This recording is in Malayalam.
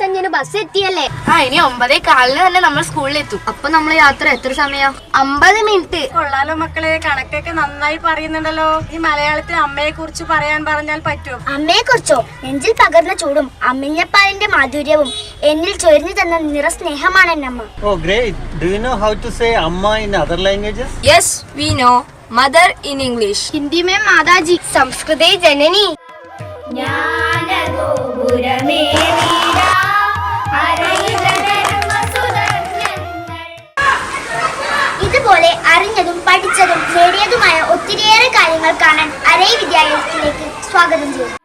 8:45 ബസ് എത്തിയല്ലേ? ഇനി 9:15 തന്നെ നമ്മൾ സ്കൂളിലെത്തും. അപ്പൊ നമ്മൾ യാത്ര എത്ര സമയം? 50 മിനിറ്റ്. കൊള്ളാലോ മക്കളെ, കണക്കൊക്കെ നന്നായി പറയുന്നുണ്ടല്ലോ. ഈ മലയാളത്തിൽ അമ്മയെ കുറിച്ച് പറയാൻ പറഞ്ഞാൽ പറ്റുമോ? അമ്മയെ കുറിച്ചോ? നെഞ്ചിൽ പകർന്ന ചൂടും അമ്മിഞ്ഞപ്പാലിന്റെ മാധുര്യവും എന്നിൽ ചൊരിഞ്ഞു തന്ന നിറസ്നേഹമാണ് എന്റെ അമ്മ. Oh, great. Do you know how to say amma in other languages? Yes, we know. Mother in English. Hindi में മാതാജി, സംസ്കൃതേ ജനനി. ഇതുപോലെ അറിഞ്ഞതും പഠിച്ചതും നേടിയതുമായ ഒത്തിരിയേറെ കാര്യങ്ങൾ കാണാൻ അരൈ വിദ്യാലയത്തിലേക്ക് സ്വാഗതം ചെയ്യുന്നു.